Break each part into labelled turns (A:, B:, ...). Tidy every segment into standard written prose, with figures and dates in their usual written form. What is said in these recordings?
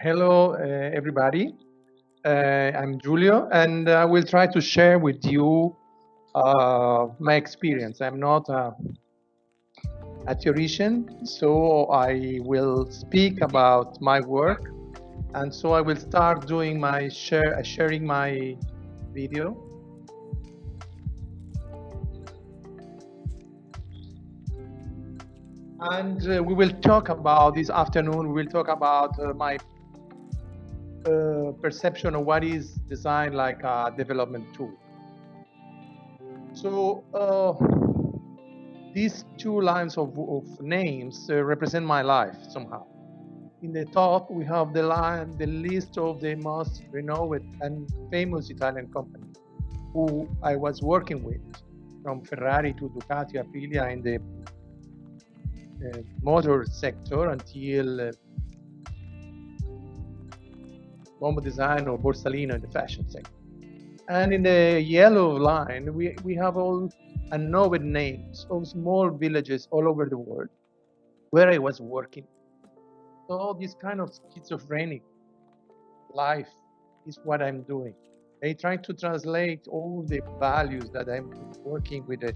A: Hello, everybody. I'm Giulio, and I will try to share with you my experience. I'm not a theoretician, so I will speak about my work, and so I will start doing my sharing my video. And we will talk about this afternoon. We will talk about my perception of what is design like a development tool. So these two lines of names represent my life somehow. In the top, we have the list of the most renowned and famous Italian companies who I was working with, from Ferrari to Ducati, Aprilia in the motor sector until Bombo Design or Borsalino in the fashion sector. And in the yellow line, we have all unknown names of small villages all over the world where I was working. So this kind of schizophrenic life is what I'm doing. I try to translate all the values that I'm working with the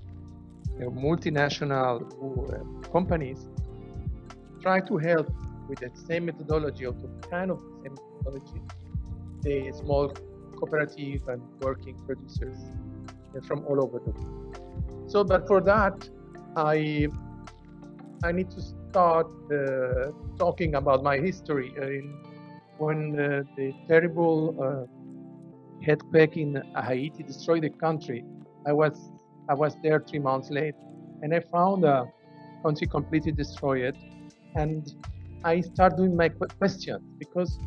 A: multinational companies, try to help with the same methodology, of the kind of the same methodology, the small cooperative and working producers from all over the world. So, but for that, I need to start talking about my history. When the terrible earthquake in Haiti destroyed the country, I was there 3 months later, and I found a country completely destroyed, and I start doing my questions because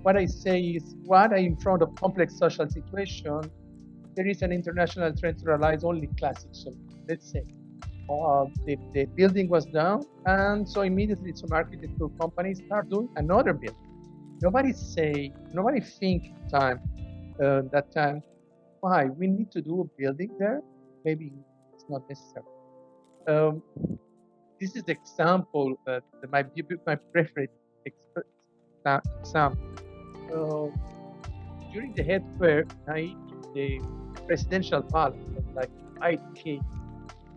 A: what I say is, what I in front of complex social situation, there is an international trend to realize only classic solutions. Let's say the building was down, and so immediately some architectural companies start doing another building. Nobody think that time, why we need to do a building there? Maybe it's not necessary. This is the example that my preferred example. During the earthquake, the presidential palace was like 5K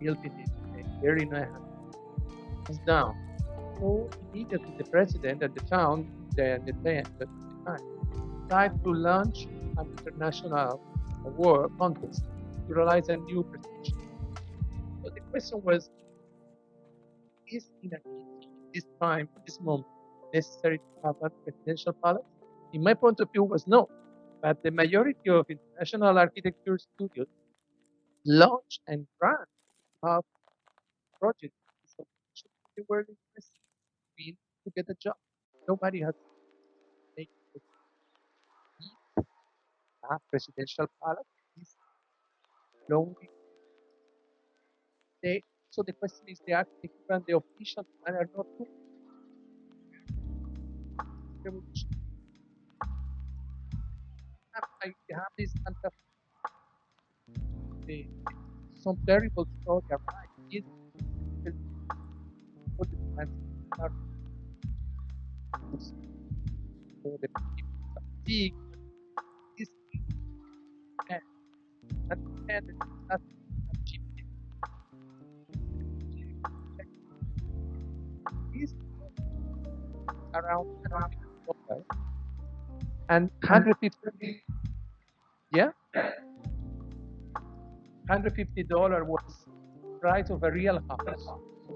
A: built in the early 900s was down. So immediately the president at the time tried to launch an international war contest to realize a new prestige. So the question was, is in this time, this moment, necessary to have a presidential palace? In my point of view, was no. But the majority of international architecture studios launch and run have projects. So they were interested in to get a job. Nobody has made a presidential palace. Is lonely. So the question is, the architecture and the official plan are not too revolution. I have this kind of some terrible story around it. What the plans are so the people are big, this and that's cheap. This around $150 and 150, yeah, $150 was price of a real house.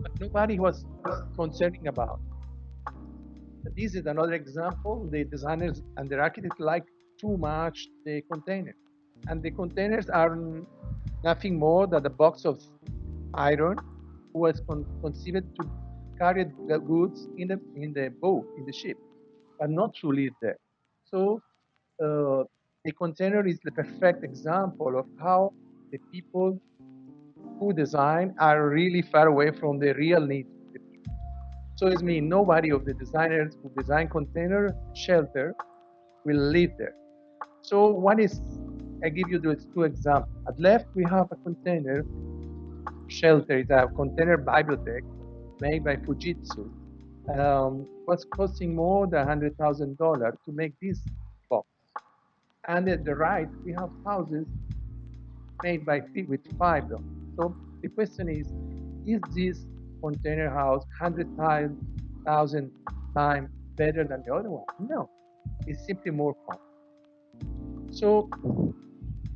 A: But nobody was concerning about. This is another example. The designers and the architects like too much the container, and the containers are nothing more than a box of iron was conceived to carry the goods in the boat, in the ship, but not to live there. So the container is the perfect example of how the people who design are really far away from the real needs of the people. So it means nobody of the designers who design container shelter will live there. So what is, I give you those two examples. At left, we have a container shelter. It's a container bibliothèque made by Fujitsu. was costing more than $100,000 to make this box. And at the right, we have houses made by with $5. So the question is this container house 100,000 times better than the other one? No, it's simply more fun. So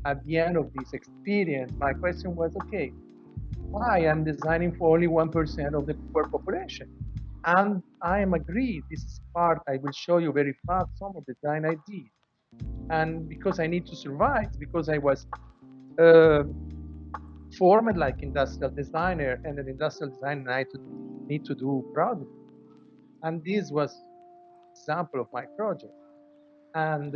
A: at the end of this experience, my question was, okay, why I'm designing for only 1% of the poor population? And I am agreed, this is part, I will show you very fast some of the design I did. And because I need to survive, because I was formed like industrial designer, and an industrial designer I need to do product. And this was example of my project. And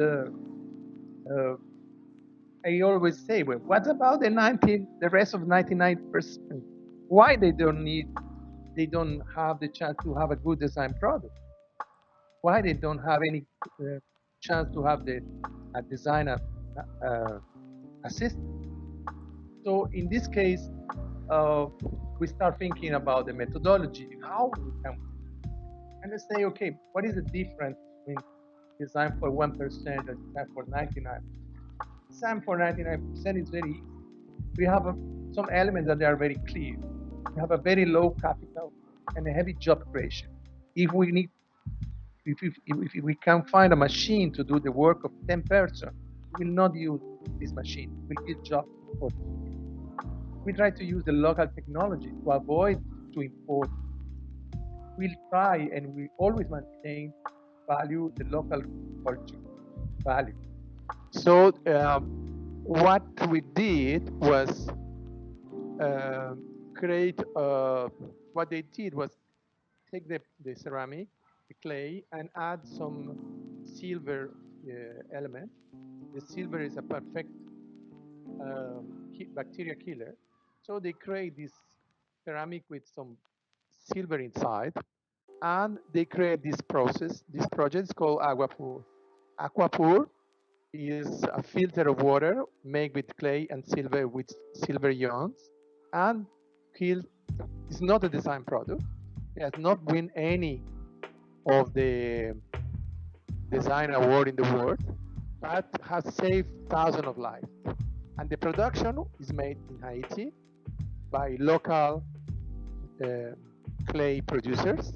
A: I always say, well, what about the rest of 99%? Why they don't have the chance to have a good design product? Why they don't have any chance to have a designer assistant? So in this case, we start thinking about the methodology, how we can, and let's say, okay, what is the difference between design for 1% and design for 99%? Design for 99% is very easy. We have some elements that are very clear. We have a very low capital and a heavy job creation. If we can find a machine to do the work of 10 persons, we will not use this machine. We'll give jobs for we try to use the local technology to avoid to import. We'll try and we always maintain value, the local culture value. So what we did was create, what they did was take the ceramic, the clay, and add some silver element. The silver is a perfect bacteria killer. So they create this ceramic with some silver inside, and they create this process. This project is called Aquapur. Aquapur is a filter of water made with clay and silver with silver ions, and it's not a design product. It has not won any of the design award in the world, but has saved thousands of lives. And the production is made in Haiti by local clay producers.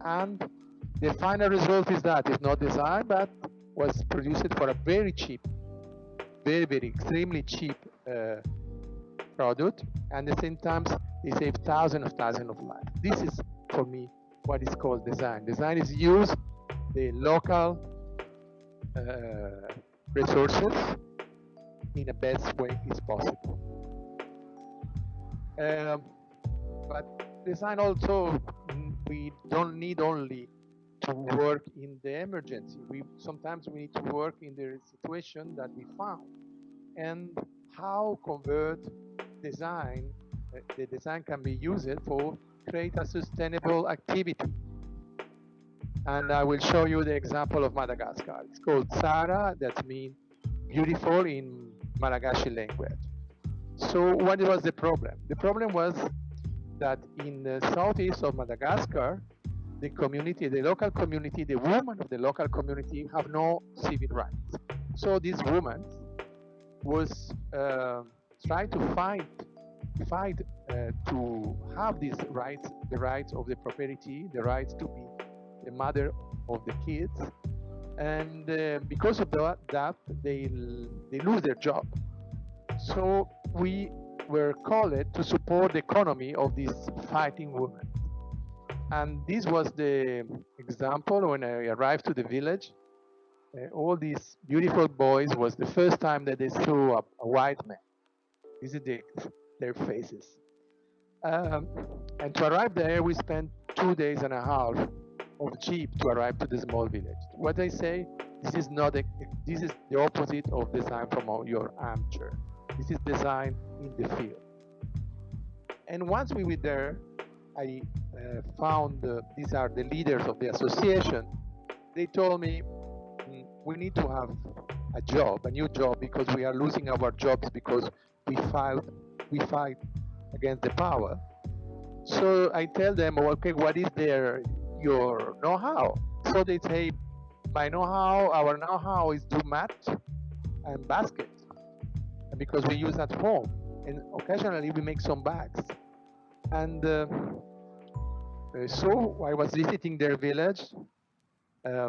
A: And the final result is that it's not designed, but was produced for a very cheap, very, very extremely cheap product. And at the same time, they save thousands of lives. This is, for me, what is called design. Design is use the local resources in the best way is possible. But design also, we don't need only to work in the emergency. Sometimes we need to work in the situation that we found, and how convert design. The design can be used for create a sustainable activity. And I will show you the example of Madagascar. It's called Sara, that means beautiful in Malagasy language. So what was the problem? The problem was that in the southeast of Madagascar, the community, the local community, the women of the local community have no civil rights. So this woman was trying to fight to have these rights, the rights of the property, the rights to be the mother of the kids, and because of that, they lose their job. So we were called to support the economy of these fighting women. And this was the example when I arrived to the village. All these beautiful boys was the first time that they saw a white man. This is their faces. And to arrive there, we spent 2 days and a half of jeep to arrive to the small village. What I say, this is the opposite of design from your armchair. This is design in the field. And once we were there, I found these are the leaders of the association. They told me we need to have a new job, because we are losing our jobs because we fight against the power. So I tell them, okay, what is there? your know-how. So they say, my know-how, our know-how is do mat and basket, and because we use at home, and occasionally we make some bags. And so I was visiting their village,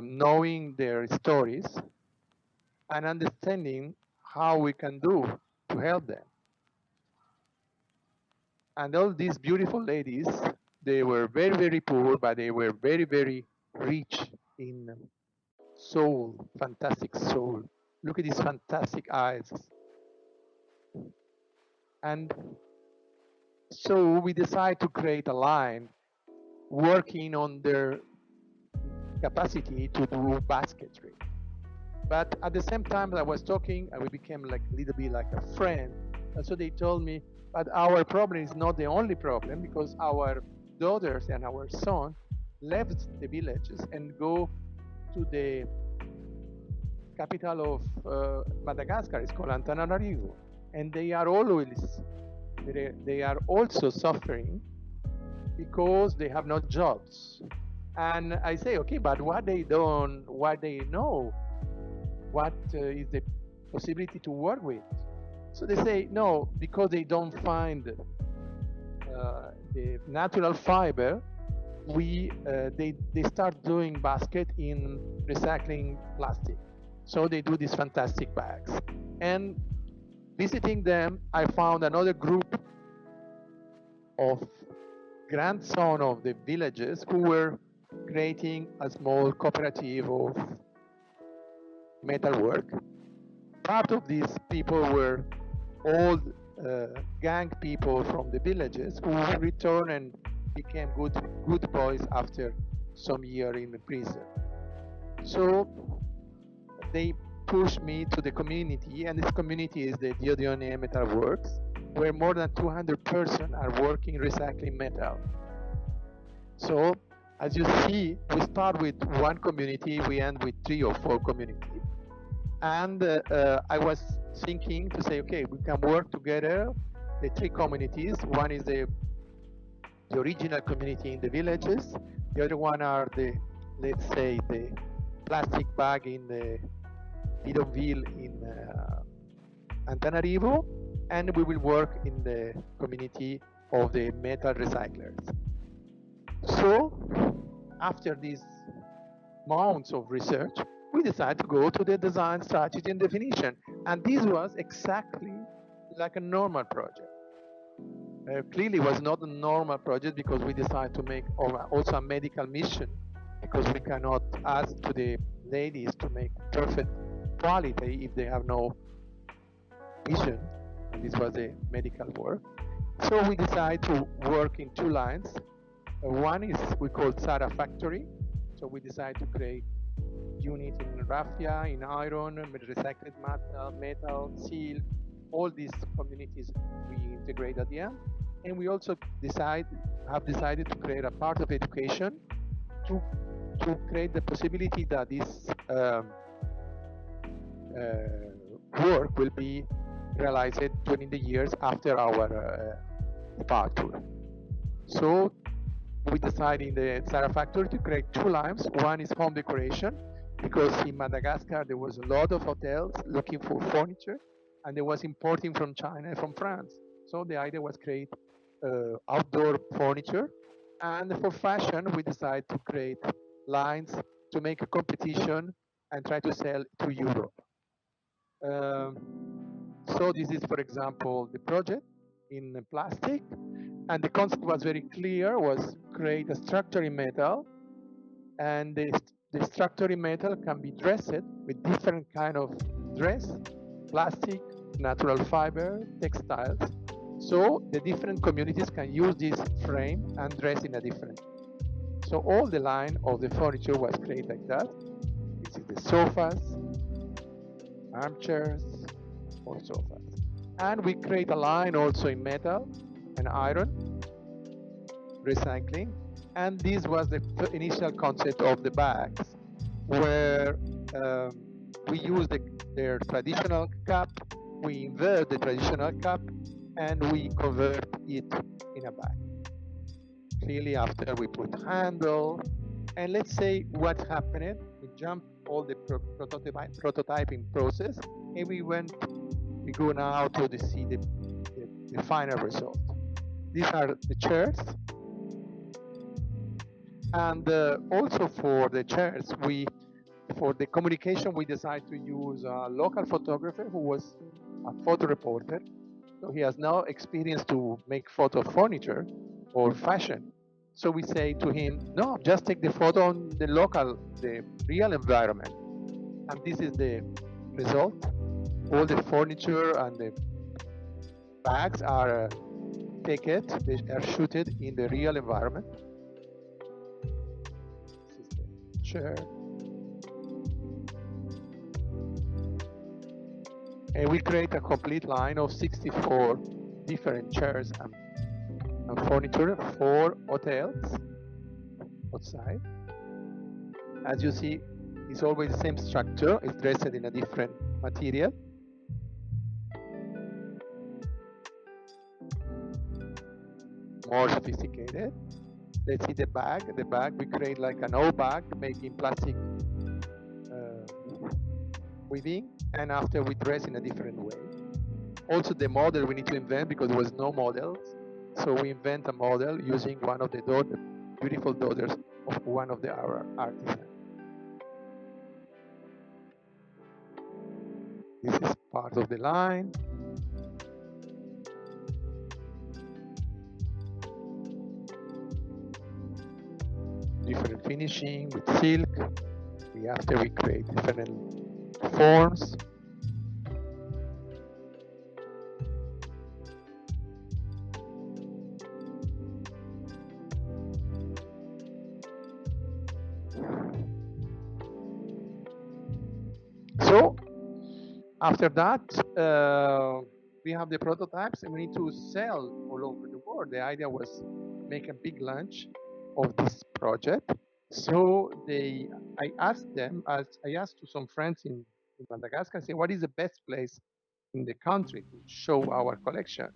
A: knowing their stories and understanding how we can do to help them. And all these beautiful ladies, they were very, very poor, but they were very, very rich in soul, fantastic soul. Look at these fantastic eyes. And so we decided to create a line working on their capacity to do basketry. But at the same time that I was talking, we became like a little bit like a friend. And so they told me, but our problem is not the only problem, because our daughters and our son left the villages and go to the capital of Madagascar. It's called Antananarivo. And they are also suffering because they have no jobs. And I say, okay, but what they know, what is the possibility to work with? So they say, no, because they don't find the natural fiber, they start doing basket in recycling plastic. So they do these fantastic bags. And visiting them, I found another group of grandson of the villages who were creating a small cooperative of metalwork. Part of these people were old gang people from the villages who returned and became good boys after some year in the prison. So they pushed me to the community, and this community is the Diodione Metal Works, where more than 200 persons are working recycling metal. So as you see, we start with one community, we end with 3 or 4 communities. And I was thinking to say, okay, we can work together, the 3 communities. One is the original community in the villages. The other one are the, let's say, the plastic bag in the bidonville in Antananarivo. And we will work in the community of the metal recyclers. So after these months of research, we decided to go to the design, strategy, and definition. And this was exactly like a normal project. Clearly, it was not a normal project because we decided to make also a medical mission, because we cannot ask to the ladies to make perfect quality if they have no vision. And this was a medical work. So we decided to work in 2 lines. One is we call Sara Factory. So we decided to create unit in raffia, in iron, recycled metal, silk, all these communities we integrate at the end. And we also have decided to create a part of education to create the possibility that this work will be realized during the years after our departure. So we decided in the Sara Factory to create 2 lines. One is home decoration, because in Madagascar there was a lot of hotels looking for furniture, and they was importing from China and from France. So the idea was create outdoor furniture. And for fashion, we decided to create lines to make a competition and try to sell to Europe. So this is, for example, the project in plastic. And the concept was very clear, was create a structure in metal, and the structure in metal can be dressed with different kind of dress, plastic, natural fiber, textiles. So the different communities can use this frame and dress in a different way. So all the line of the furniture was created like that. This is the sofas, armchairs, or sofas. And we create a line also in metal and iron, recycling. And this was the initial concept of the bags, where we use their traditional cup, we invert the traditional cup, and we convert it in a bag. Clearly, after we put handle, And let's say what happened. We jumped all the prototyping process, and we go now to see the final result. These are the chairs. And also for the chairs, for the communication, we decided to use a local photographer who was a photo reporter. So he has no experience to make photo of furniture or fashion. So we say to him, no, just take the photo on the real environment. And this is the result. All the furniture and the bags are taken, they are shooted in the real environment. This is the chair. And we create a complete line of 64 different chairs and furniture for hotels outside. As you see, it's always the same structure. It's dressed in a different material. More sophisticated. Let's see the bag. The bag, we create like an old bag made in plastic weaving, and after we dress in a different way. Also the model we need to invent because there was no models. So we invent a model using one of the beautiful daughters of one of our artisans. This is part of the line. Different finishing with silk. After we create different forms. So after that, we have the prototypes and we need to sell all over the world. The idea was make a big launch of this project. So I asked to some friends in Madagascar, say, what is the best place in the country to show our collection?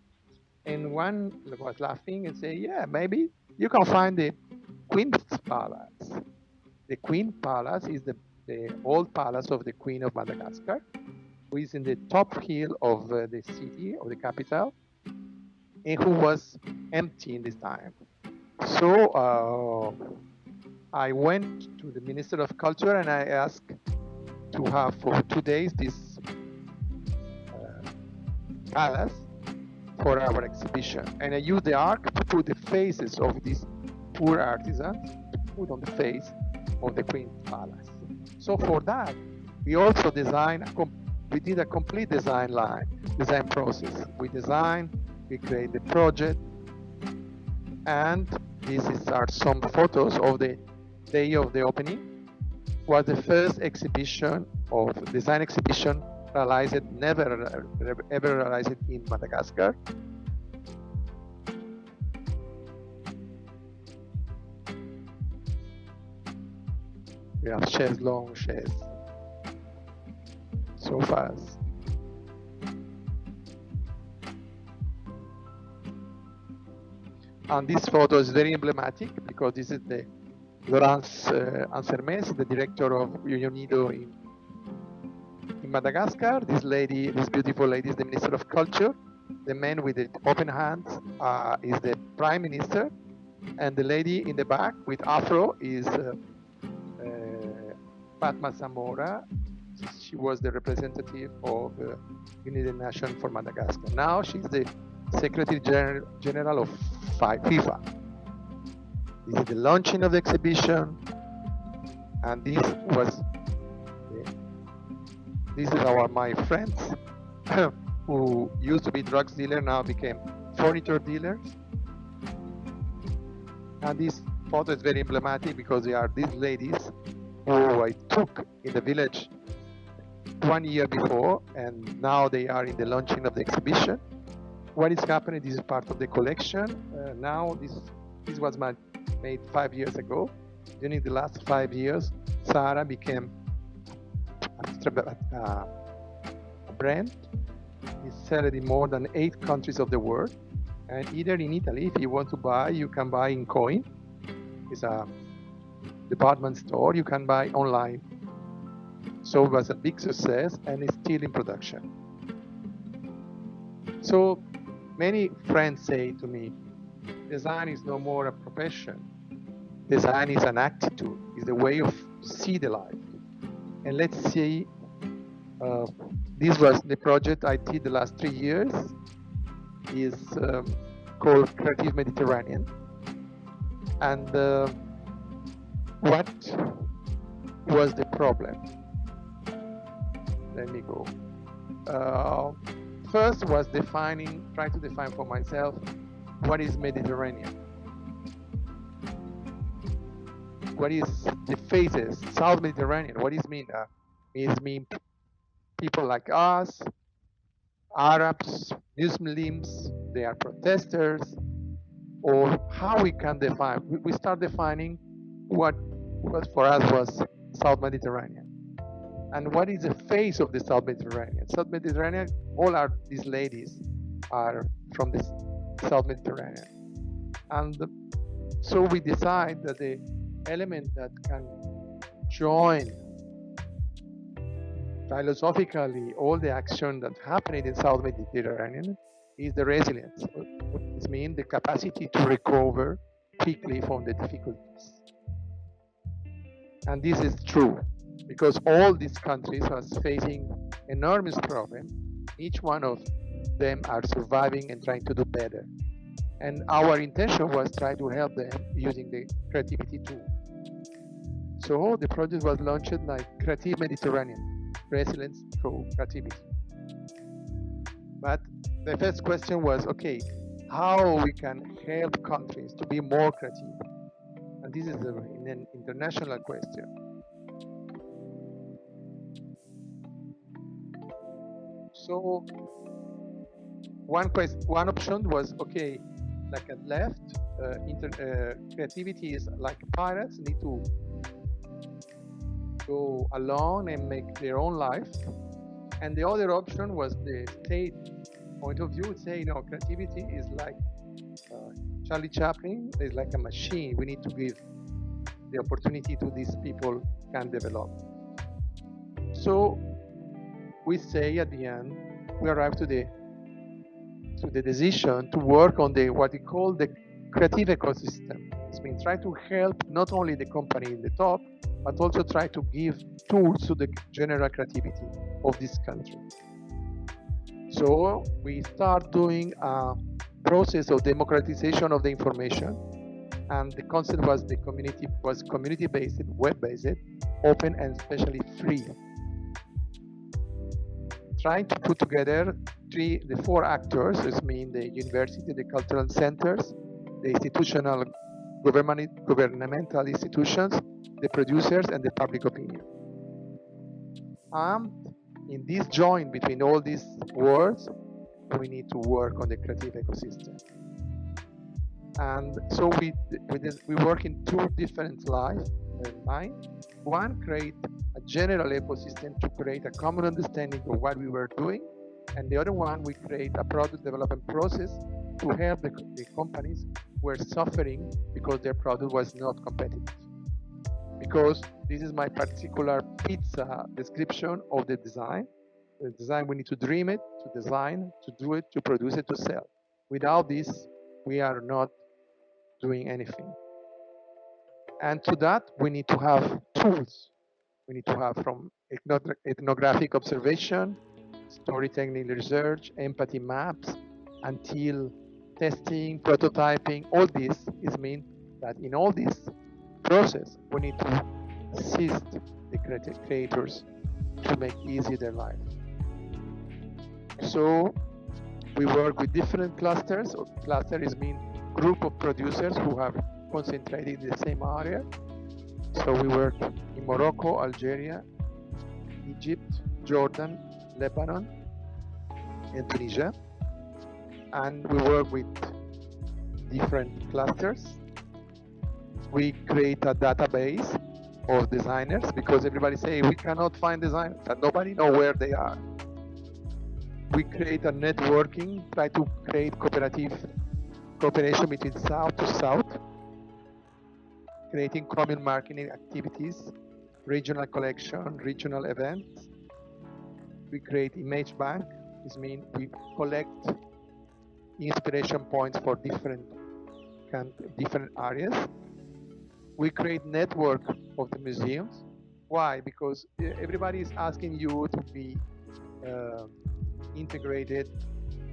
A: And one was laughing and say, yeah, maybe you can find the Queen's Palace. The Queen Palace is the old palace of the Queen of Madagascar, who is in the top hill of the city, of the capital, and who was empty in this time. So I went to the Minister of Culture and I asked to have for 2 days this palace for our exhibition. And I used the arc to put the faces of these poor artisans, put on the face of the Queen's Palace. So for that, we also we did a complete design process. We create the project, and are some photos of the day of the opening. Was the first design exhibition never ever realized in Madagascar. We have chairs, long chairs, sofas. And this photo is very emblematic because this is the Laurence Ansermes, the director of UNIDO in Madagascar. This beautiful lady is the Minister of Culture. The man with the open hands is the Prime Minister. And the lady in the back with afro is Fatma Zamora. She was the representative of United Nations for Madagascar. Now she's the Secretary General of FIFA. This is the launching of the exhibition, and this is my friends who used to be drugs dealer, now became furniture dealers. And this photo is very emblematic because they are these ladies who I took in the village 1 year before, and now they are in the launching of the exhibition. What is happening? This is part of the collection. Now this was made 5 years ago. During the last 5 years, Sarah became a brand. It's sold in more than 8 countries of the world. And either in Italy, if you want to buy, you can buy in coin. It's a department store, you can buy online. So it was a big success and it's still in production. So many friends say to me, design is no more a profession. Design is an attitude, is a way of see the life. And let's see, this was the project I did the last 3 years, is called Creative Mediterranean. And what was the problem? Let me go. First was trying to define for myself what is Mediterranean. What is the phases, South Mediterranean? What does it mean? It means people like us, Arabs, Muslims, they are protesters, or how we can define. We start defining what for us was South Mediterranean. And what is the face of the South Mediterranean? South Mediterranean, these ladies are from the South Mediterranean. And so we decide that the element that can join philosophically all the action that happening in South Mediterranean is the resilience. It means the capacity to recover quickly from the difficulties. And this is true because all these countries are facing enormous problems. Each one of them are surviving and trying to do better. And our intention was try to help them using the creativity tool. So the project was launched like Creative Mediterranean, resilience through creativity. But the first question was, okay, how we can help countries to be more creative? And this is an international question. So one option was, okay, like at left, creativity is like pirates need to go alone and make their own life. And the other option was the state point of view would say, no, creativity is like Charlie Chaplin is like a machine. We need to give the opportunity to these people can develop. So we say at the end, we arrive to the decision to work on what we call the creative ecosystem. It means try to help not only the company in the top, but also try to give tools to the general creativity of this country. So we start doing a process of democratization of the information, and the concept was community-based, web-based, open, and especially free. Trying to put together the four actors, this means the university, the cultural centers, the institutional governmental institutions, the producers, and the public opinion. In this joint between all these worlds, we need to work on the creative ecosystem. And so we work in two different lines. One, create a general ecosystem to create a common understanding of what we were doing. And the other one, we create a product development process to help the companies who were suffering because their product was not competitive. Because this is my particular pizza description of the design. The design, we need to dream it, to design, to do it, to produce it, to sell. Without this, we are not doing anything. And to that, we need to have tools. We need to have from ethnographic observation, storytelling research, empathy maps, until testing, prototyping. All this mean that in all this process, we need to assist the creators to make easy their life. So we work with different clusters. Clusters mean group of producers who have concentrated in the same area. So we work in Morocco, Algeria, Egypt, Jordan, Lebanon, and Tunisia. And we work with different clusters. We create a database of designers because everybody say we cannot find designers and nobody know where they are. We create a networking, try to create cooperation between south to south. creating common marketing activities, regional collection, regional events. We create image bank. This means we collect inspiration points for different areas. We create network of the museums. Why? Because everybody is asking you to be integrated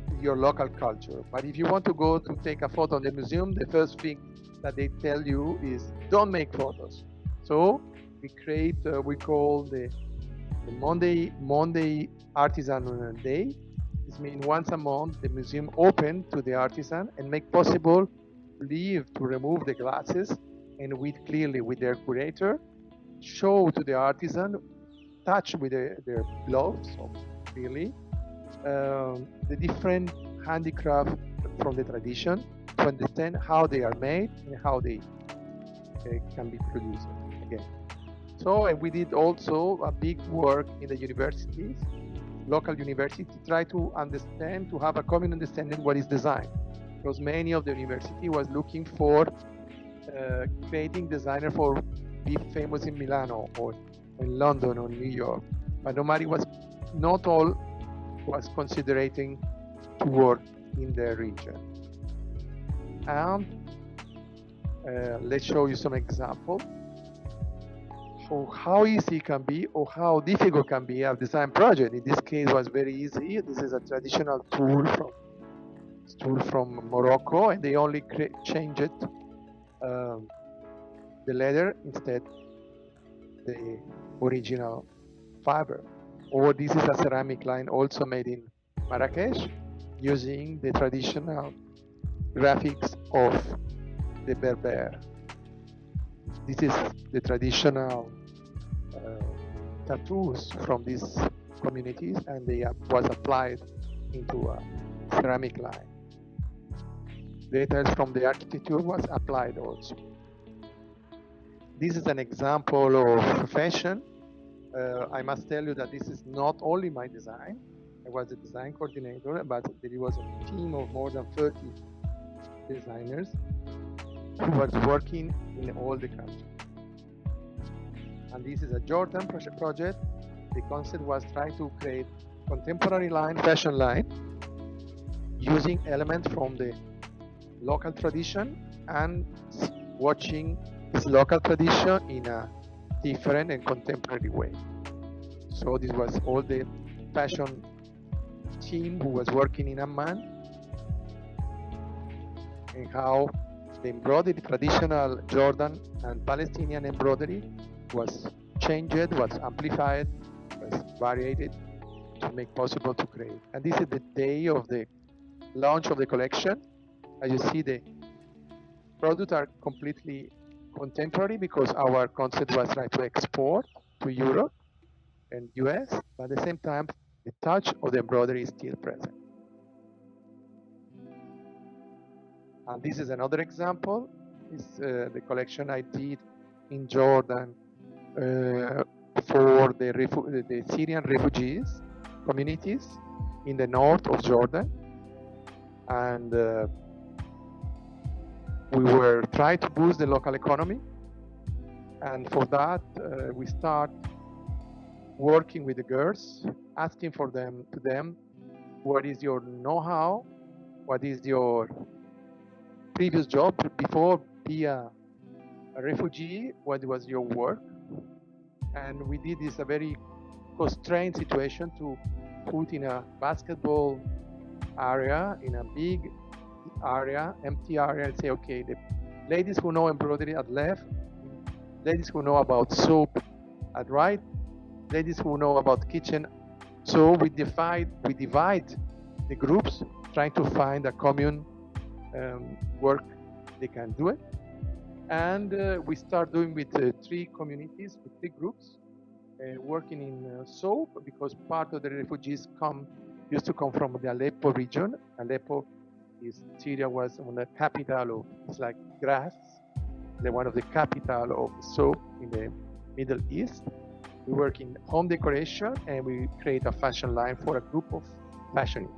A: to your local culture. But if you want to go to take a photo in the museum, the first thing that they tell you is don't make photos. So we create, we call the Monday Artisan Day. This means once a month the museum open to the artisan and make possible leave to remove the glasses and clearly with their curator show to the artisan, touch with their gloves, so clearly the different handicraft from the tradition to understand how they are made and how they can be produced again. So we did also a big work in the universities, local universities, to try to understand, to have a common understanding what is design. Because many of the university was looking for creating designer for be famous in Milano or in London or New York. But not all was considering to work in the region. And let's show you some example of how easy it can be or how difficult can be a design project. In this case, it was very easy. This is a traditional tool from Morocco, and they only changed it, the leather instead the original fiber. Or this is a ceramic line also made in Marrakesh using the traditional graphics of the Berber. This is the traditional tattoos from these communities, and they was applied into a ceramic line. Details from the architecture was applied also. This is an example of fashion. I must tell you that this is not only my design. I was a design coordinator, but there was a team of more than 30 designers who was working in all the countries. And this is a Jordan project. The concept was trying to create contemporary line, fashion line, using elements from the local tradition and watching this local tradition in a different and contemporary way. So this was all the fashion team who was working in Amman, and how the embroidery, traditional Jordan and Palestinian embroidery was changed, was amplified, was variated to make possible to create. And this is the day of the launch of the collection. As you see, the products are completely contemporary because our concept was trying to export to Europe and US, but at the same time, the touch of the embroidery is still present. And this is another example. This is the collection I did in Jordan for the Syrian refugees communities in the north of Jordan. And we were trying to boost the local economy. And for that, we start working with the girls, asking for them, what is your know-how? What is your previous job before being a refugee? What was your work? And we did this a very constrained situation to put in a basketball area, in a big area, empty area, and say, okay, the ladies who know embroidery at left, ladies who know about soap at right, ladies who know about kitchen. So we divide the groups, trying to find a common work they can do it. And we start doing with 3 communities, with 3 groups, working in soap, because part of the refugees used to come from the Aleppo region. Aleppo Syria was one of the capital of, it's like grass, one of the capital of soap in the Middle East. We work in home decoration, and we create a fashion line for a group of fashion.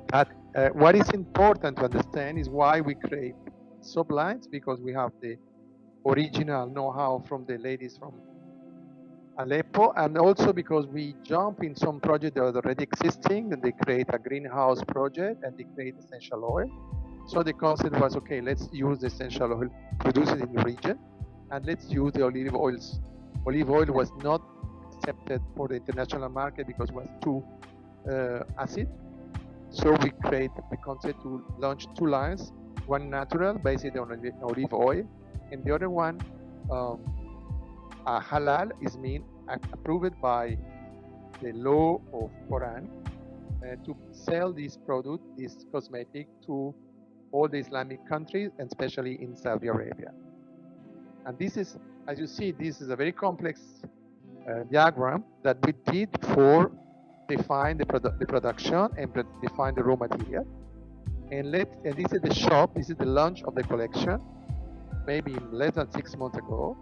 A: But what is important to understand is why we create sublines because we have the original know-how from the ladies from Aleppo, and also because we jump in some project that are already existing, and they create a greenhouse project and they create essential oil. So the concept was, okay, let's use the essential oil, produce it in the region, and let's use the olive oils. Olive oil was not accepted for the international market because it was too acid. So we create the concept to launch two lines, one natural, based on olive oil, and the other one, halal, is approved by the law of Quran to sell this product, this cosmetic, to all the Islamic countries, and especially in Saudi Arabia. And this is, as you see, this is a very complex diagram that we did for define the production and define the raw material. And this is the shop, this is the launch of the collection, maybe less than 6 months ago,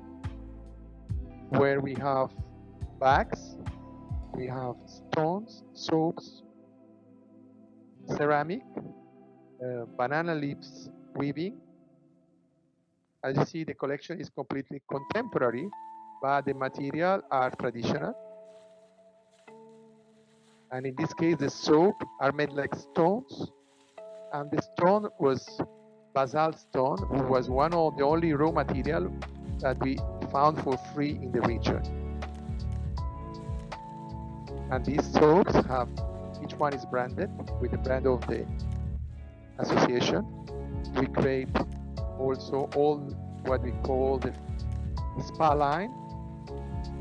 A: where we have bags, we have stones, soaps, ceramic, banana leaves weaving. As you see, the collection is completely contemporary, but the material are traditional. And in this case, the soap are made like stones, and the stone was basalt stone, which was one of the only raw material that we found for free in the region. And these soaps have, each one is branded with the brand of the association. We create also all what we call the spa line,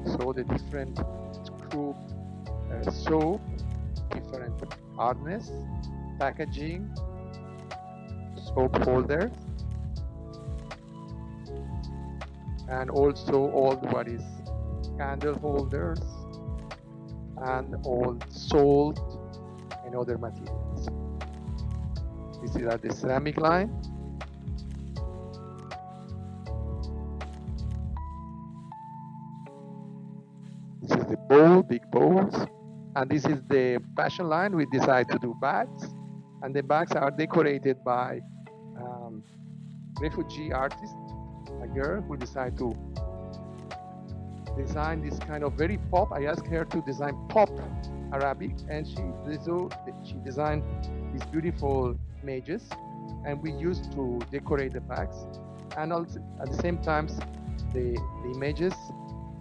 A: so the different screw soap, different hardness, packaging, soap holders, and also all what is candle holders and all salt and other materials. This is the ceramic line. This is the bowl, big bowls. And this is the fashion line. We decide to do bags. And the bags are decorated by refugee artist, a girl who decided to design this kind of very pop. I asked her to design pop Arabic, and she designed these beautiful images, and we used to decorate the bags. And also, at the same time, the images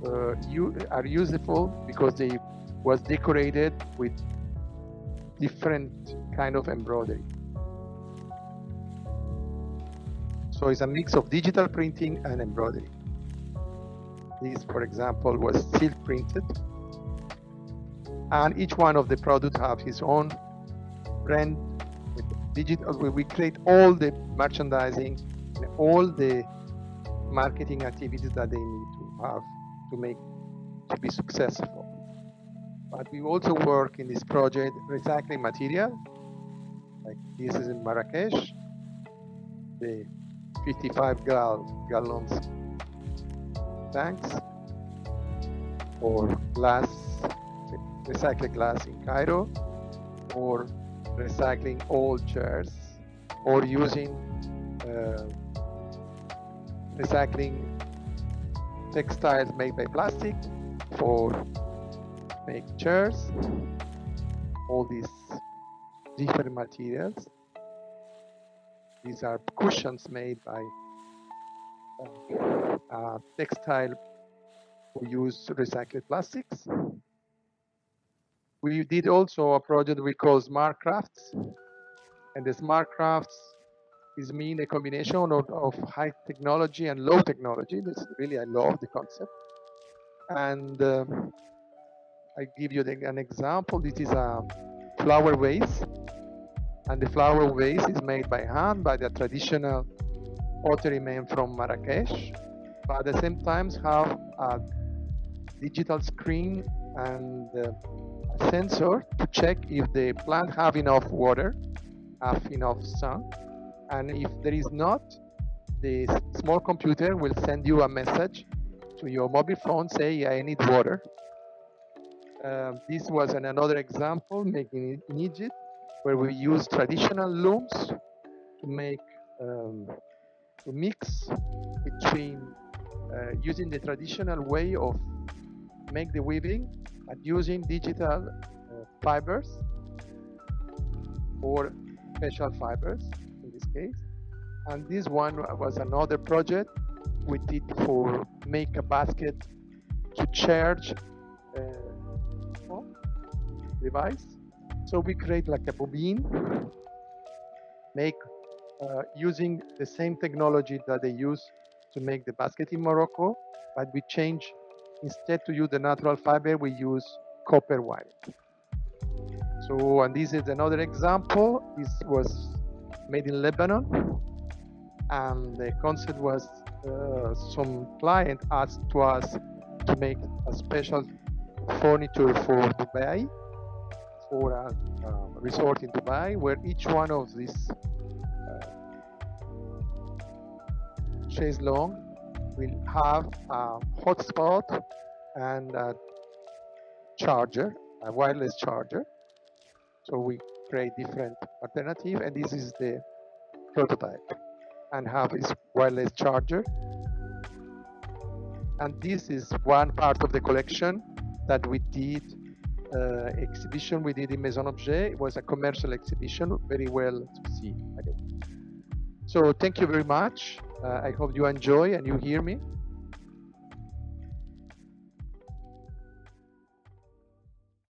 A: are useful because they was decorated with different kind of embroidery. So it's a mix of digital printing and embroidery. This, for example, was silk printed. And each one of the products have his own brand with digital. We create all the merchandising and all the marketing activities that they need to have to be successful. But we also work in this project recycling material. Like this is in Marrakesh, the 55 gallons tanks, or glass, recycled glass in Cairo, or recycling old chairs, or using recycling textiles made by plastic for make chairs, all these different materials. These are cushions made by textile who use recycled plastics. We did also a project we call Smart Crafts, and the Smart Crafts is a combination of high technology and low technology. This really, I love the concept. And I give you an example. This is a flower vase, and the flower vase is made by hand by the traditional pottery man from Marrakesh, but at the same time have a digital screen and a sensor to check if the plant have enough water, have enough sun, and if there is not, the small computer will send you a message to your mobile phone, say, yeah, I need water. This was another example making in Egypt, where we use traditional looms to make to mix between using the traditional way of make the weaving and using digital fibers or special fibers in this case. And this one was another project we did for make a basket to charge phone device. So we create like a bobine, make using the same technology that they use to make the basket in Morocco, but we change, instead to use the natural fiber, we use copper wire. So, and this is another example. This was made in Lebanon, and the concept was some client asked to us to make a special furniture for Dubai, for a resort in Dubai, where each one of these chaise longue will have a hotspot and a charger, a wireless charger. So we create different alternative, and this is the prototype, and have this wireless charger. And this is one part of the collection that we did, exhibition we did in Maison Objet. It was a commercial exhibition, very well to see. So thank you very much. I hope you enjoy and you hear me.